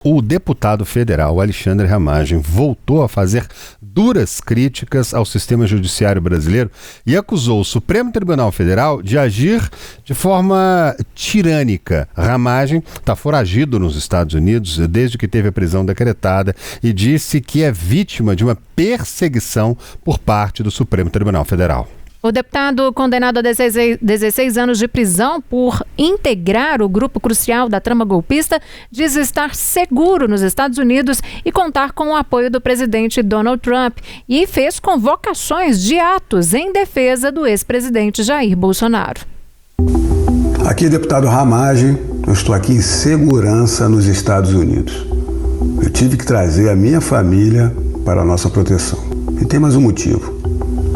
O deputado federal Alexandre Ramagem voltou a fazer duras críticas ao sistema judiciário brasileiro e acusou o Supremo Tribunal Federal de agir de forma tirânica. Ramagem está foragido nos Estados Unidos desde que teve a prisão decretada e disse que é vítima de uma perseguição por parte do Supremo Tribunal Federal. O deputado, condenado a 16 anos de prisão por integrar o grupo crucial da trama golpista, diz estar seguro nos Estados Unidos e contar com o apoio do presidente Donald Trump e fez convocações de atos em defesa do ex-presidente Jair Bolsonaro. Aqui, deputado Ramagem, eu estou aqui em segurança nos Estados Unidos. Eu tive que trazer a minha família para a nossa proteção. E tem mais um motivo.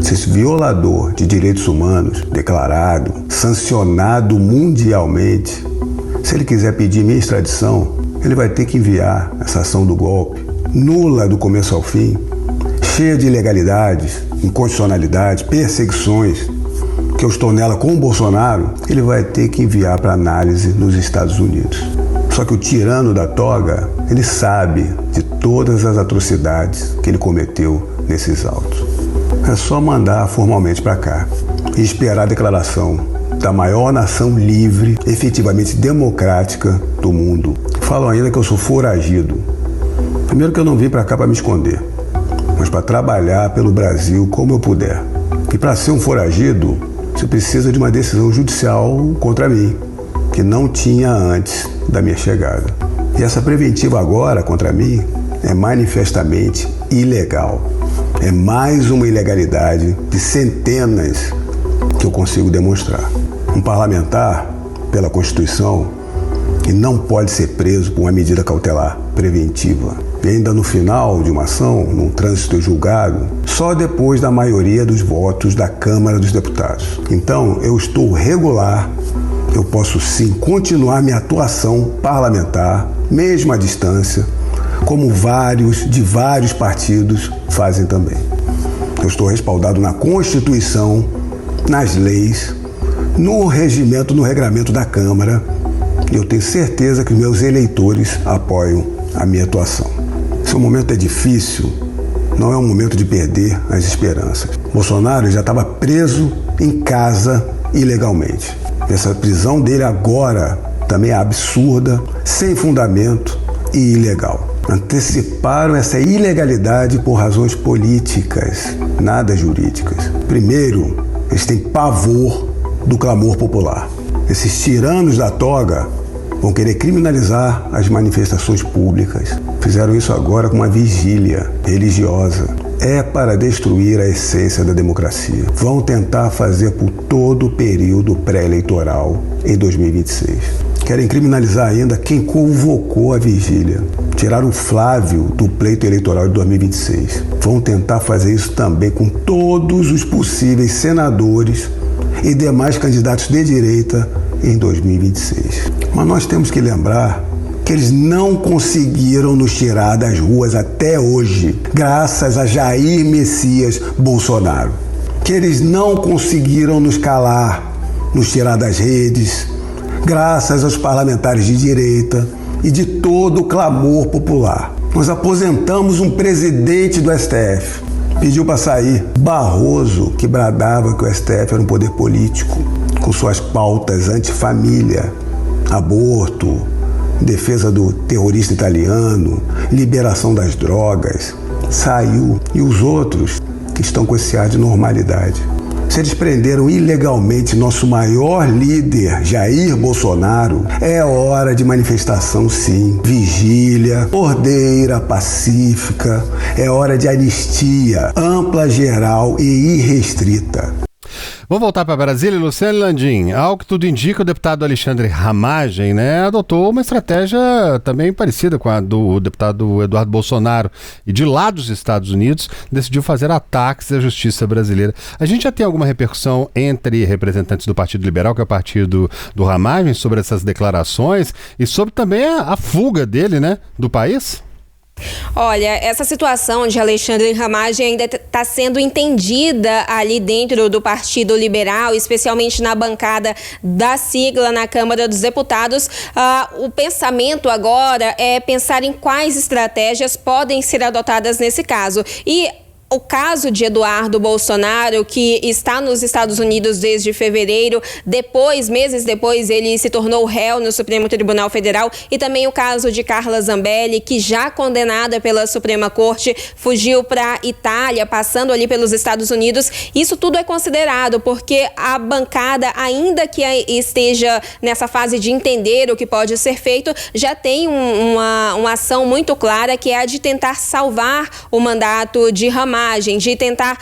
Se esse violador de direitos humanos, declarado, sancionado mundialmente, se ele quiser pedir minha extradição, ele vai ter que enviar essa ação do golpe, nula do começo ao fim, cheia de ilegalidades, inconstitucionalidades, perseguições, que eu estou nela com o Bolsonaro, ele vai ter que enviar para análise nos Estados Unidos. Só que o tirano da toga, ele sabe de todas as atrocidades que ele cometeu nesses autos. É só mandar formalmente para cá e esperar a declaração da maior nação livre, efetivamente democrática do mundo. Falam ainda que eu sou foragido. Primeiro que eu não vim para cá para me esconder, mas para trabalhar pelo Brasil como eu puder. E para ser um foragido, você precisa de uma decisão judicial contra mim, que não tinha antes da minha chegada. E essa preventiva agora contra mim é manifestamente ilegal. É mais uma ilegalidade de centenas que eu consigo demonstrar. Um parlamentar, pela Constituição, que não pode ser preso por uma medida cautelar preventiva. E ainda no final de uma ação, num trânsito julgado, só depois da maioria dos votos da Câmara dos Deputados. Então, eu estou regular, eu posso sim continuar minha atuação parlamentar, mesmo à distância, como de vários partidos fazem também. Eu estou respaldado na Constituição, nas leis, no regimento, no regramento da Câmara, e eu tenho certeza que meus eleitores apoiam a minha atuação. Se o momento é difícil, não é um momento de perder as esperanças. Bolsonaro já estava preso em casa ilegalmente. Essa prisão dele agora também é absurda, sem fundamento e ilegal. Anteciparam essa ilegalidade por razões políticas, nada jurídicas. Primeiro, eles têm pavor do clamor popular. Esses tiranos da toga vão querer criminalizar as manifestações públicas. Fizeram isso agora com uma vigília religiosa. É para destruir a essência da democracia. Vão tentar fazer por todo o período pré-eleitoral em 2026. Querem criminalizar ainda quem convocou a vigília. Tiraram o Flávio do pleito eleitoral de 2026. Vão tentar fazer isso também com todos os possíveis senadores e demais candidatos de direita em 2026. Mas nós temos que lembrar que eles não conseguiram nos tirar das ruas até hoje, graças a Jair Messias Bolsonaro. Que eles não conseguiram nos calar, nos tirar das redes, graças aos parlamentares de direita e de todo o clamor popular. Nós aposentamos um presidente do STF, pediu para sair. Barroso, que bradava que o STF era um poder político, com suas pautas antifamília, aborto, defesa do terrorista italiano, liberação das drogas, saiu. E os outros que estão com esse ar de normalidade. Se eles prenderam ilegalmente nosso maior líder, Jair Bolsonaro, é hora de manifestação sim. Vigília, ordeira, pacífica, é hora de anistia, ampla, geral e irrestrita. Vamos voltar para Brasília, Luciane Landim. Ao que tudo indica, o deputado Alexandre Ramagem, adotou uma estratégia também parecida com a do deputado Eduardo Bolsonaro e de lá dos Estados Unidos decidiu fazer ataques à justiça brasileira. A gente já tem alguma repercussão entre representantes do Partido Liberal, que é o partido do Ramagem, sobre essas declarações e sobre também a fuga dele, do país? Olha, essa situação de Alexandre Ramagem ainda está sendo entendida ali dentro do Partido Liberal, especialmente na bancada da sigla na Câmara dos Deputados. O pensamento agora é pensar em quais estratégias podem ser adotadas nesse caso. E o caso de Eduardo Bolsonaro, que está nos Estados Unidos desde fevereiro, meses depois, ele se tornou réu no Supremo Tribunal Federal, e também o caso de Carla Zambelli, que já condenada pela Suprema Corte, fugiu para a Itália, passando ali pelos Estados Unidos. Isso tudo é considerado porque a bancada, ainda que esteja nessa fase de entender o que pode ser feito, já tem uma ação muito clara, que é a de tentar salvar o mandato de Ramagem, de tentar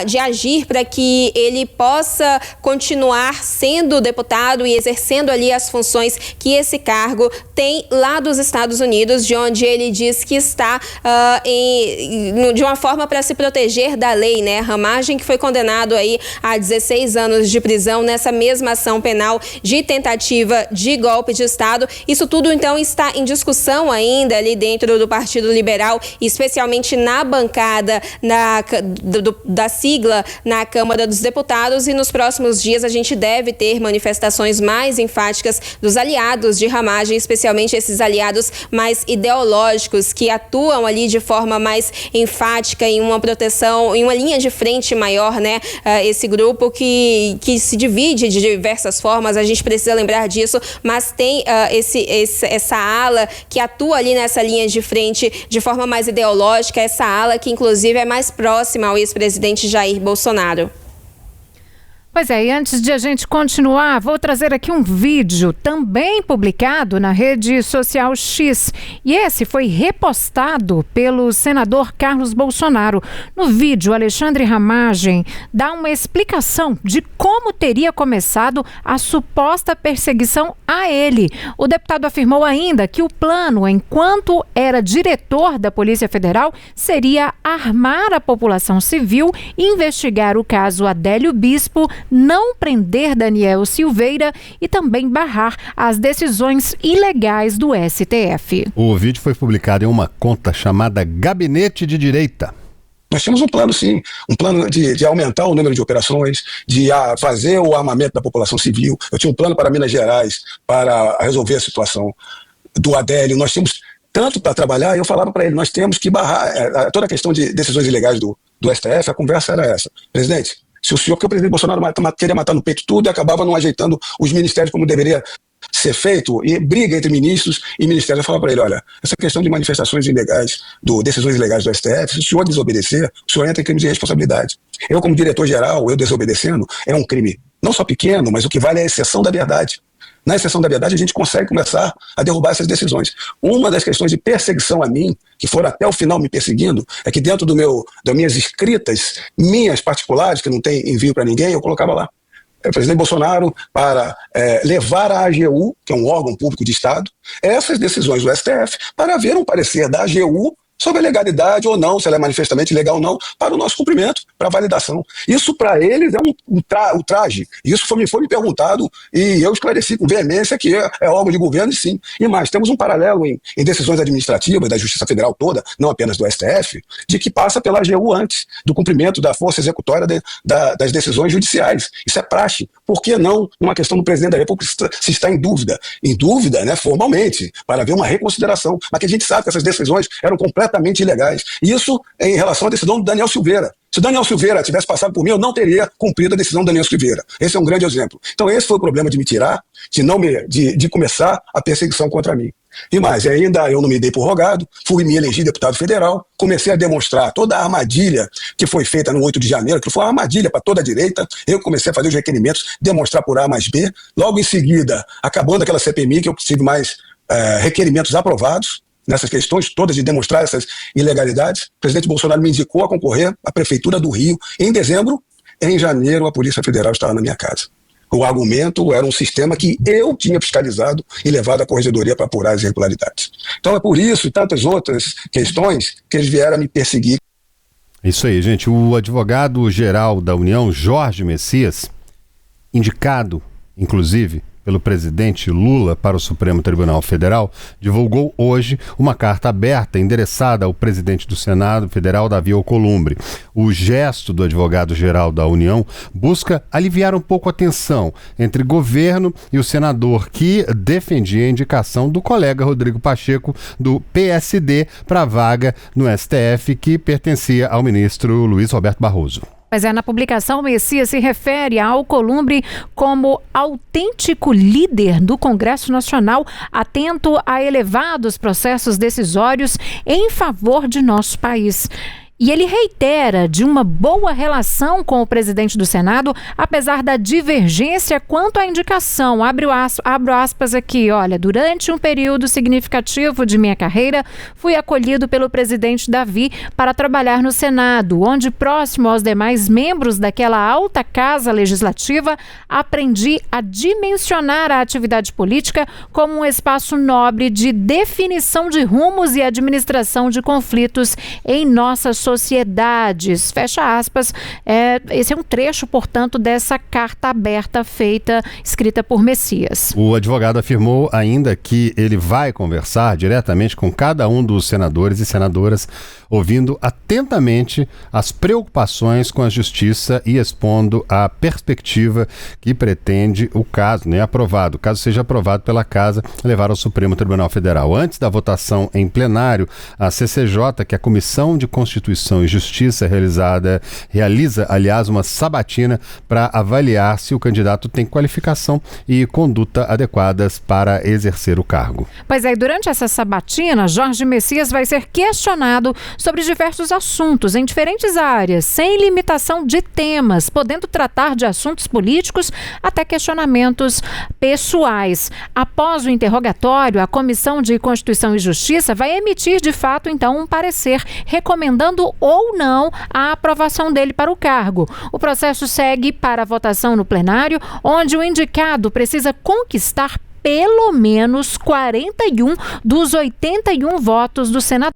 de agir para que ele possa continuar sendo deputado e exercendo ali as funções que esse cargo tem lá dos Estados Unidos, de onde ele diz que está de uma forma para se proteger da lei, né? Ramagem, que foi condenado aí a 16 anos de prisão nessa mesma ação penal de tentativa de golpe de Estado. Isso tudo, então, está em discussão ainda ali dentro do Partido Liberal, especialmente na bancada da sigla na Câmara dos Deputados, e nos próximos dias a gente deve ter manifestações mais enfáticas dos aliados de Ramagem, especialmente esses aliados mais ideológicos, que atuam ali de forma mais enfática em uma proteção, em uma linha de frente maior, né? Esse grupo que se divide de diversas formas, a gente precisa lembrar disso, mas tem essa ala que atua ali nessa linha de frente de forma mais ideológica, essa ala que inclusive é mais próxima ao ex-presidente Jair Bolsonaro. Pois é, e antes de a gente continuar, vou trazer aqui um vídeo também publicado na rede social X. E esse foi repostado pelo senador Carlos Bolsonaro. No vídeo, Alexandre Ramagem dá uma explicação de como teria começado a suposta perseguição a ele. O deputado afirmou ainda que o plano, enquanto era diretor da Polícia Federal, seria armar a população civil, investigar o caso Adélio Bispo, não prender Daniel Silveira e também barrar as decisões ilegais do STF. O vídeo foi publicado em uma conta chamada Gabinete de Direita. Nós tínhamos um plano, sim, um plano de aumentar o número de operações, de fazer o armamento da população civil. Eu tinha um plano para Minas Gerais, para resolver a situação do Adélio. Nós tínhamos tanto para trabalhar, e eu falava para ele, nós temos que barrar toda a questão de decisões ilegais do STF. A conversa era essa: presidente, se o senhor, que o presidente Bolsonaro queria matar no peito tudo e acabava não ajeitando os ministérios como deveria ser feito, e briga entre ministros e ministérios, eu falava para ele: olha, essa questão de manifestações ilegais, decisões ilegais do STF, se o senhor desobedecer, o senhor entra em crime de responsabilidade. Eu, como diretor-geral, eu desobedecendo, é um crime não só pequeno, mas o que vale é a exceção da verdade. Na exceção da verdade, a gente consegue começar a derrubar essas decisões. Uma das questões de perseguição a mim, que foram até o final me perseguindo, é que dentro das minhas escritas, minhas particulares, que não tem envio para ninguém, eu colocava lá: presidente Bolsonaro para levar à AGU, que é um órgão público de Estado, essas decisões do STF, para ver um parecer da AGU sobre a legalidade ou não, se ela é manifestamente legal ou não, para o nosso cumprimento, para a validação. Isso para eles é um traje. Isso foi me perguntado e eu esclareci com veemência que é órgão de governo, e sim. E mais, temos um paralelo em decisões administrativas da Justiça Federal toda, não apenas do STF, de que passa pela AGU antes do cumprimento da força executória das decisões judiciais. Isso é praxe. Por que não uma questão do presidente da República se está em dúvida? Em dúvida, né, formalmente, para haver uma reconsideração. Mas que a gente sabe que essas decisões eram completamente ilegais. Isso em relação à decisão do Daniel Silveira. Se o Daniel Silveira tivesse passado por mim, eu não teria cumprido a decisão do Daniel Silveira. Esse é um grande exemplo. Então esse foi o problema de me tirar, de começar a perseguição contra mim. E mais, ainda eu não me dei por rogado, fui me eleger deputado federal, comecei a demonstrar toda a armadilha que foi feita no 8 de janeiro, que foi uma armadilha para toda a direita. Eu comecei a fazer os requerimentos, demonstrar por A mais B. Logo em seguida, acabando aquela CPMI, que eu tive mais requerimentos aprovados nessas questões todas de demonstrar essas ilegalidades. O presidente Bolsonaro me indicou a concorrer à Prefeitura do Rio em dezembro. Em janeiro, a Polícia Federal estava na minha casa. O argumento era um sistema que eu tinha fiscalizado e levado à corregedoria para apurar as irregularidades. Então é por isso e tantas outras questões que eles vieram a me perseguir. Isso aí, gente. O advogado-geral da União, Jorge Messias, indicado, inclusive, pelo presidente Lula para o Supremo Tribunal Federal, divulgou hoje uma carta aberta endereçada ao presidente do Senado Federal, Davi Alcolumbre. O gesto do advogado-geral da União busca aliviar um pouco a tensão entre governo e o senador que defendia a indicação do colega Rodrigo Pacheco, do PSD, para a vaga no STF que pertencia ao ministro Luiz Roberto Barroso. Pois é, na publicação, o Messias se refere a Alcolumbre como autêntico líder do Congresso Nacional, atento a elevados processos decisórios em favor de nosso país. E ele reitera de uma boa relação com o presidente do Senado, apesar da divergência quanto à indicação. Abro aspas aqui, olha, durante um período significativo de minha carreira, fui acolhido pelo presidente Davi para trabalhar no Senado, onde, próximo aos demais membros daquela alta casa legislativa, aprendi a dimensionar a atividade política como um espaço nobre de definição de rumos e administração de conflitos em nossa sociedades, fecha aspas. Esse é um trecho, portanto, dessa carta aberta escrita por Messias. O advogado afirmou ainda que ele vai conversar diretamente com cada um dos senadores e senadoras, ouvindo atentamente as preocupações com a justiça e expondo a perspectiva que pretende o caso, aprovado, caso seja aprovado pela Casa, levar ao Supremo Tribunal Federal. Antes da votação em plenário, a CCJ, que é a Comissão de Constituição e Justiça, realiza, aliás, uma sabatina para avaliar se o candidato tem qualificação e conduta adequadas para exercer o cargo. Pois é, durante essa sabatina, Jorge Messias vai ser questionado sobre diversos assuntos em diferentes áreas, sem limitação de temas, podendo tratar de assuntos políticos até questionamentos pessoais. Após o interrogatório, a Comissão de Constituição e Justiça vai emitir, de fato, então, um parecer recomendando ou não a aprovação dele para o cargo. O processo segue para a votação no plenário, onde o indicado precisa conquistar pelo menos 41 dos 81 votos do Senado.